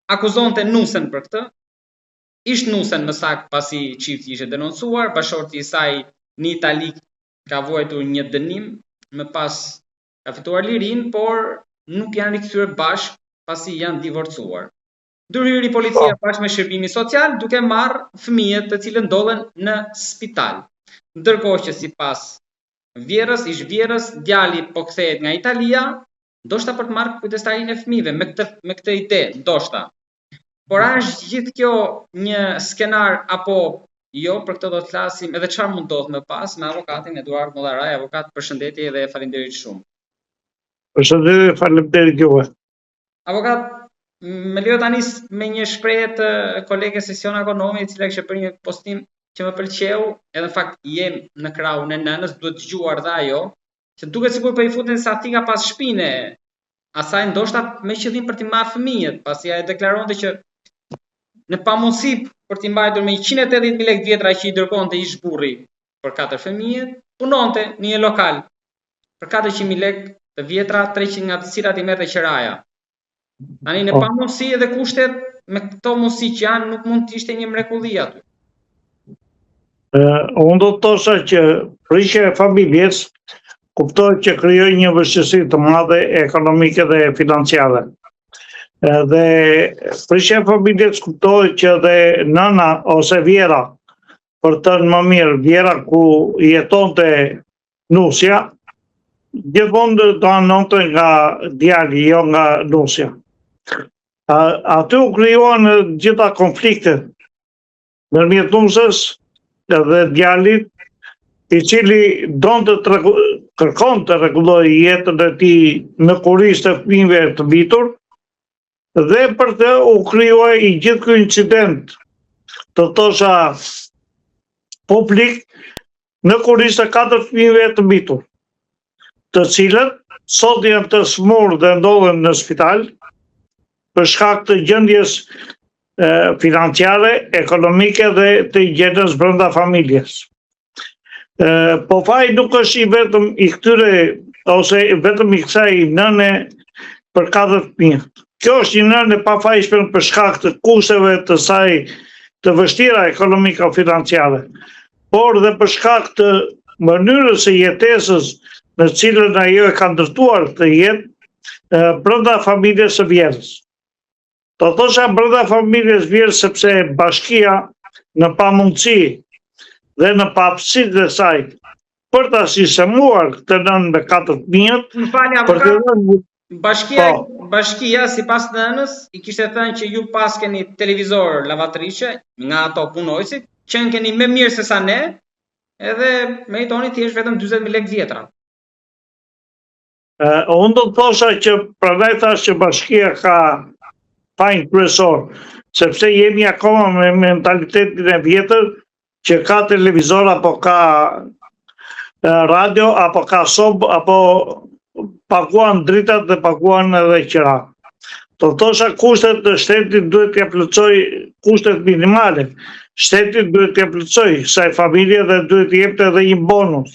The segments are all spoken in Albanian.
akuzonte nusen për këtë. Ishte nusen më saktë pasi çifti ishte denoncuar, bashorti i saj në Itali ka vuajtur një dënim, më pas ka fituar lirinë, por nuk janë rikthyer bashkë pasi janë divorcuar. Ndërhyri policia bashkë me shërbimi social duke marrë fëmijët të cilët ndodhen në spital. Ndërkohë që sipas vjerrës, ish vjerrës, djali po kthehet nga Italia, ndoshta për të marrë kujdestarinë e fëmijëve me këtë ide, ndoshta. Por a është gjithë kjo një skenar apo jo, për këtë do të flasim edhe çfarë mund ndodhë më pas me avokatin Eduard Mollaraj. Avokat, përshëndetje dhe faleminderit shumë. Përshëndetje, faleminderit juve. Avokat, me lejo ta nis me një shprehje të koleges Sesiona Ekonomi, e cila kishte bërë një postim që më pëlqeu, edhe në fakt jem në krahun e nënës, duhet dëgjuar dhe ajo, që duket sikur po I futen sa thika pas shpine, asaj ndoshta me qëllim për t'i marrë fëmijët, pasi ai deklaronte që në pamundësi për t'i mbajtur me 180.000 lekë vjetra që I dërgonte ish burri për 4 fëmijë, punonte në një lokal për 400.000 lekë të vjetra, 300 nga të cilat I merrte qiraja. Tani në pamundësi edhe kushtet me këto mundësi që janë nuk mund të ishte një mrekulli aty. Unë do të thosha që prishja e familjes kuptohet që krijoi një vështirësi të madhe ekonomike dhe financiare. Dhe prishja e familjes kuptohet që dhe nëna ose vjera, për të më mirë, vjera ku jetonte nusja, gjithmonë do anonte nga djali, jo nga nusja. Aty u krijuan gjitha konfliktet ndërmjet nusës dhe djalit, I cili kërkon të rregullojë jetën e tij në kurrizë të fëmijëve të mbitur, dhe për të u krijuar I gjithë ky incident, të thosha publik, në kurrizë të 4 fëmijëve të mbitur, të cilët sot janë të smurë dhe ndodhen në spital për shkak të gjendjes financiare, ekonomike dhe të gjendjes brenda familjes. Po faji nuk është I vetëm I këtyre, ose vetëm I kësaj nëne për 4 fëmijë. Kjo është një nënë e pafajshme për shkak të kushteve të saj të vështira ekonomiko-financiare, por dhe për shkak të mënyrës së jetesës në cilën ajo e ka ndërtuar të jetë brenda familjes së vjerrës. Do thosha brenda familjes vjerrës sepse bashkia në pamundësi dhe në papësitë e saj për ta sistemuar këtë nënë me 4 fëmijët. Më falni avokat, bashkia sipas nënës I kishte thënë që ju pas keni televizor lavatrice nga ato punojësit, që keni më mirë se sa ne, edhe meritoni thjesht vetëm 40.000 lekë vjetra. Unë do të thosha që prandaj thash që bashkia ka fajin kryesor, sepse jemi akoma me mentalitetin e vjetër që ka televizor apo ka radio apo ka sob apo paguan dritat dhe paguan edhe qira. Do thosha kushtet të shtetit duhet t'ia plotësoj kushtet minimale. Shteti duhet t'ia plotësoj kësaj familje dhe duhet t'i jepte edhe një bonus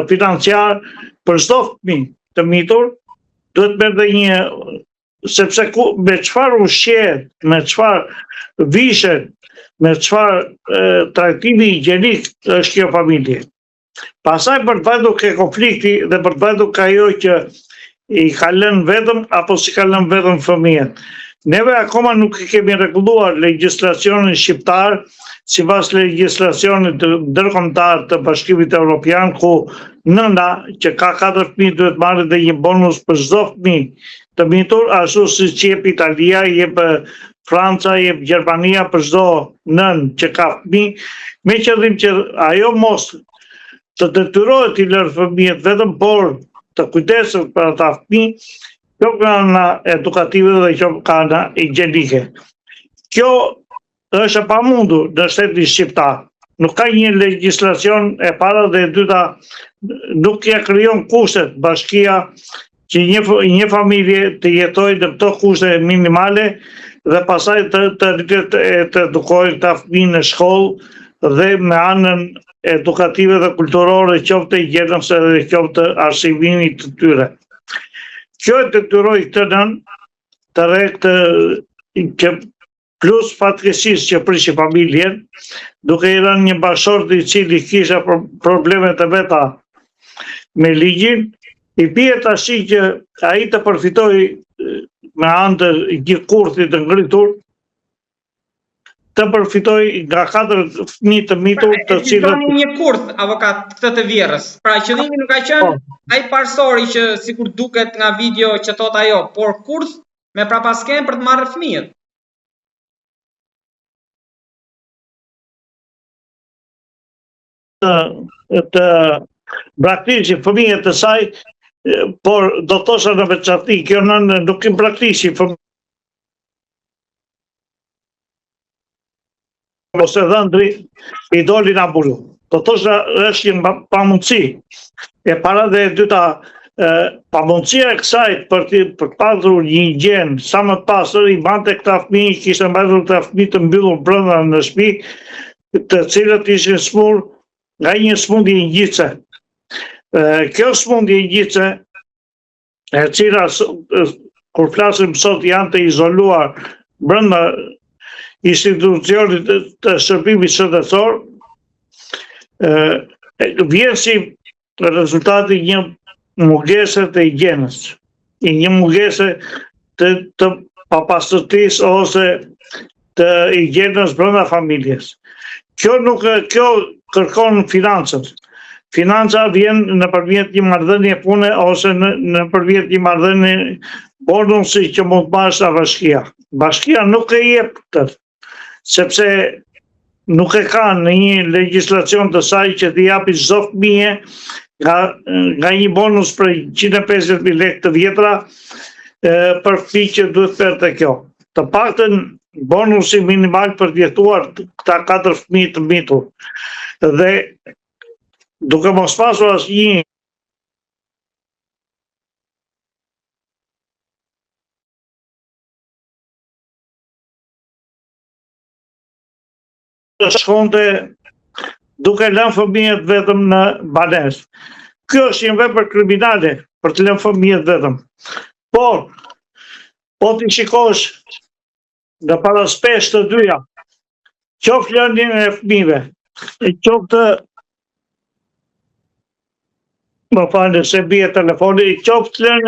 financiar për çdo fëmijë të mitur, duhet merrte një, sepse me çfarë ushqehet, me çfarë vishet, me çfarë trajtimi higienik është kjo familje. Pastaj për të vajtur ke konflikti dhe për të vajtur ka ajo që I ka lënë vetëm apo si ka lënë vetëm fëmijët. Neve akoma nuk I kemi rregulluar legjislacionin shqiptar sipas legjislacionit ndërkombëtar të Bashkimit Evropian, ku nëna që ka 4 fëmijë duhet marrë dhe një bonus për çdo fëmijë të mitur, ashtu siç jep Italia, jep Franca, jep Gjermania për çdo nënë që ka fëmijë, me qëllim që ajo mos të detyrohet I lërë fëmijët vetëm, por të kujdeset për ata fëmijë, kjo nga ana edukative dhe kjo nga ana higjienike. Kjo është e pamundur në shtetin shqiptar. Nuk ka një legjislacion e para dhe e dyta nuk ja krijon kushtet bashkia që një familje të jetojë në këto kushte minimale dhe pastaj të edukojnë ta fëmijë në shkollë dhe me anën edukative dhe kulturore, qoftë higjienës dhe qoftë arsimimit të tyre. Kjo e detyroi këtë nënë të rrekë që plus fatkeqësisht që prishi familjen, duke i rënë një bashkëshort i cili kisha probleme të veta me ligjin, i bie tash që ai të përfitoj me anë të një kurthi të ngritur, të përfitoj nga 4 fëmijë të mitur të cilët një kurth avokat këtë të vjerrës. Pra qëllimi nuk ka qenë ai parsori që sikur duket nga video që thot ajo, por kurth me prapaskem për të marrë fëmijët. Të braktishin fëmijët të saj, por do thosha në veçanti, kjo nënë nuk i braktishin fëmijët. Ose dhëndri i doli në ambullu. Do thosha është një pamundësi. E para dhe e dyta, pamundësia e kësaj për të pasur një higjen sa më pasër, i bante këta fëmijë, kishte mbajtur këta fëmijë të mbyllur brenda në shtëpi, të cilët ishin smur nga një smundje ngjitse. Kjo smundje ngjitse, e cila kur flasim sot janë të izoluar brenda institucionit të shërbimit shëndetësor, vjen si rezultati një mungese të higjienës, një mungese të papastërtisë ose të higjienës brenda familjes. Kjo kërkon financët. Financa vjen nëpërmjet një marrëdhënie pune ose nëpërmjet një marrëdhënie bonusi që mund të marrësh nga bashkia. Bashkia nuk e jep këtë, sepse nuk e ka në një legjislacion të saj që t'i japi çdo fëmijë nga një bonus për 150.000 lekë të vjetra për fëmijë që duhet perte kjo. Të paktën bonusi minimal për të jetuar këta 4 fëmijë të mitur. Dhe duke mos pasur asnjë shkonte duke lënë fëmijët vetëm në banesë. Kjo është një vepër kriminale për të lënë fëmijët vetëm. Por, po ti shikosh nga paraspesh të dyja, qoftë lënien e fëmijëve, qoftë më falë se bie telefoni, qoftë lënien